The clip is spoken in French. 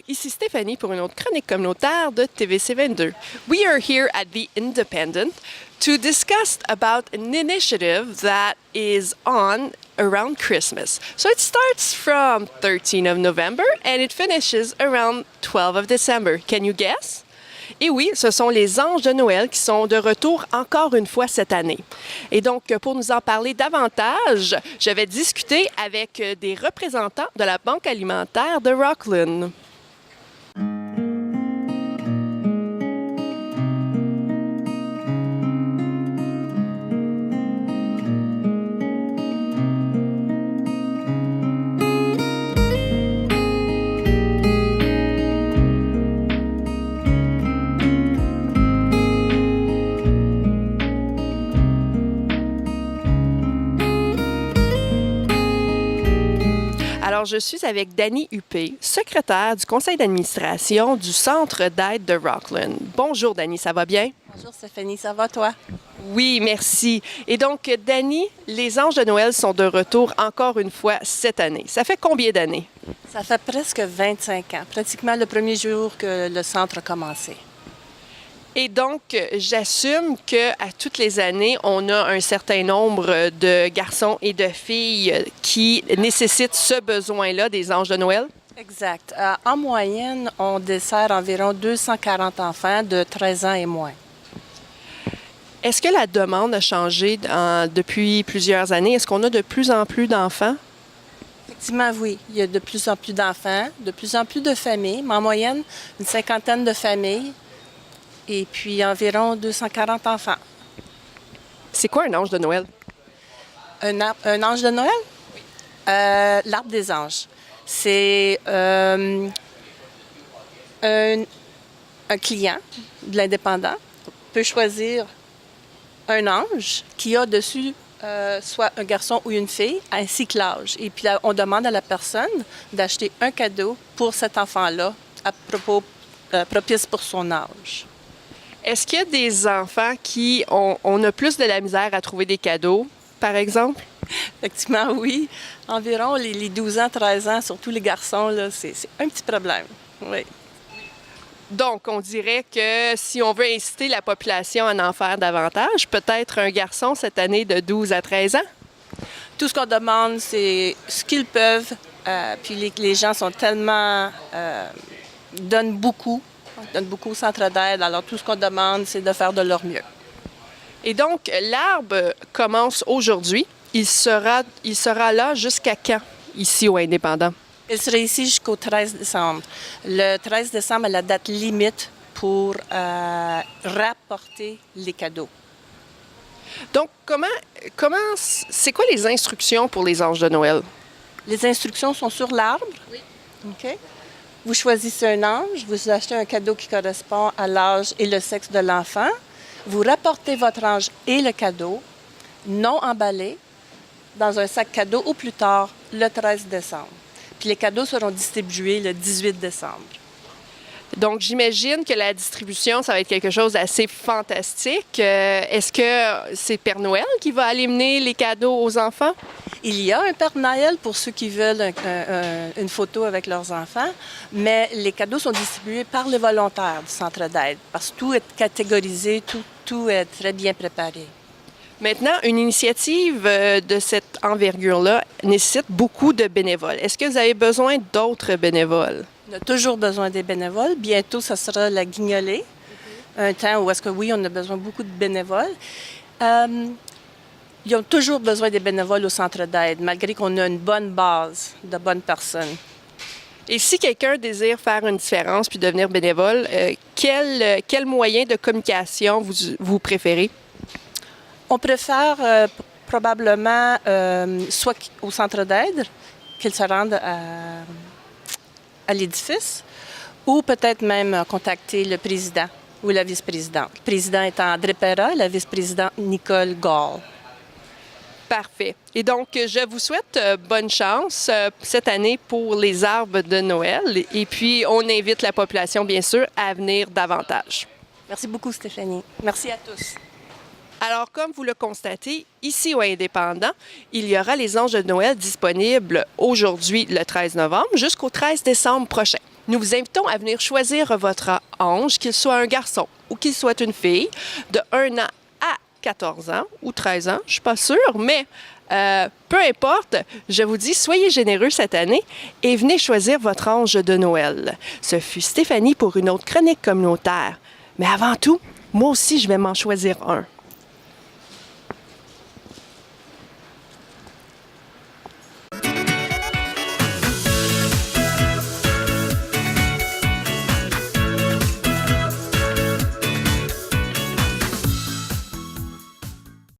ici Stéphanie pour une autre chronique communautaire de TVC 22. We are here at The Independent to discuss about an initiative that is on around Christmas. So it starts from 13th of November and it finishes around 12th of December. Can you guess? Et oui, ce sont les Anges de Noël qui sont de retour encore une fois cette année. Et donc, pour nous en parler davantage, je vais discuter avec des représentants de la Banque alimentaire de Rockland. Alors, je suis avec Dani Huppé, secrétaire du conseil d'administration du Centre d'aide de Rockland. Bonjour, Dani, ça va bien? Bonjour Stéphanie, ça va toi? Oui, merci. Et donc, Dani, les Anges de Noël sont de retour encore une fois cette année. Ça fait combien d'années? Ça fait presque 25 ans, pratiquement le premier jour que le centre a commencé. Et donc, j'assume qu'à toutes les années, on a un certain nombre de garçons et de filles qui nécessitent ce besoin-là des Anges de Noël? Exact. En moyenne, on dessert environ 240 enfants de 13 ans et moins. Est-ce que la demande a changé depuis plusieurs années? Est-ce qu'on a de plus en plus d'enfants? Effectivement, oui. Il y a de plus en plus d'enfants, de plus en plus de familles, mais en moyenne, une cinquantaine de familles. Et puis environ 240 enfants. C'est quoi un ange de Noël? Un ange de Noël? Oui. L'arbre des anges. C'est un client de l'indépendant peut choisir un ange qui a dessus soit un garçon ou une fille, ainsi que l'âge. Et puis on demande à la personne d'acheter un cadeau pour cet enfant-là à propos propice pour son âge. Est-ce qu'il y a des enfants qui on a plus de la misère à trouver des cadeaux, par exemple? Effectivement, oui. Environ les 12 ans, 13 ans, surtout les garçons, là, c'est un petit problème. Oui. Donc, on dirait que si on veut inciter la population à en faire davantage, peut-être un garçon cette année de 12 à 13 ans? Tout ce qu'on demande, c'est ce qu'ils peuvent. Puis les gens sont tellement... donnent beaucoup au centre d'aide. Alors, tout ce qu'on demande, c'est de faire de leur mieux. Et donc, l'arbre commence aujourd'hui. Il sera là jusqu'à quand, ici au Indépendant? Il sera ici jusqu'au 13 décembre. Le 13 décembre est la date limite pour rapporter les cadeaux. Donc, c'est quoi les instructions pour les Anges de Noël? Les instructions sont sur l'arbre. Oui. OK. Vous choisissez un ange, vous achetez un cadeau qui correspond à l'âge et le sexe de l'enfant. Vous rapportez votre ange et le cadeau, non emballé, dans un sac cadeau au plus tard le 13 décembre. Puis les cadeaux seront distribués le 18 décembre. Donc, j'imagine que la distribution, ça va être quelque chose d'assez fantastique. Est-ce que c'est Père Noël qui va aller mener les cadeaux aux enfants? Il y a un Père Noël pour ceux qui veulent une photo avec leurs enfants, mais les cadeaux sont distribués par les volontaires du centre d'aide, parce que tout est catégorisé, tout est très bien préparé. Maintenant, une initiative de cette envergure-là nécessite beaucoup de bénévoles. Est-ce que vous avez besoin d'autres bénévoles? On a toujours besoin des bénévoles. Bientôt, ce sera la guignolée. Un temps où est-ce que oui, on a besoin beaucoup de bénévoles. Ils ont toujours besoin des bénévoles au centre d'aide, malgré qu'on a une bonne base de bonnes personnes. Et si quelqu'un désire faire une différence puis devenir bénévole, quel moyen de communication vous préférez? On préfère probablement soit au centre d'aide, qu'ils se rendent à l'édifice, ou peut-être même contacter le président ou la vice-présidente. Le président étant André Perra, la vice-présidente Nicole Gall. Parfait. Et donc, je vous souhaite bonne chance cette année pour les arbres de Noël. Et puis, on invite la population, bien sûr, à venir davantage. Merci beaucoup, Stéphanie. Merci à tous. Alors, comme vous le constatez, ici au Indépendant, il y aura les Anges de Noël disponibles aujourd'hui, le 13 novembre, jusqu'au 13 décembre prochain. Nous vous invitons à venir choisir votre ange, qu'il soit un garçon ou qu'il soit une fille, de 1 an à 14 ans ou 13 ans, je ne suis pas sûre, mais peu importe, je vous dis, soyez généreux cette année et venez choisir votre ange de Noël. Ce fut Stéphanie pour une autre chronique communautaire. Mais avant tout, moi aussi, je vais m'en choisir un.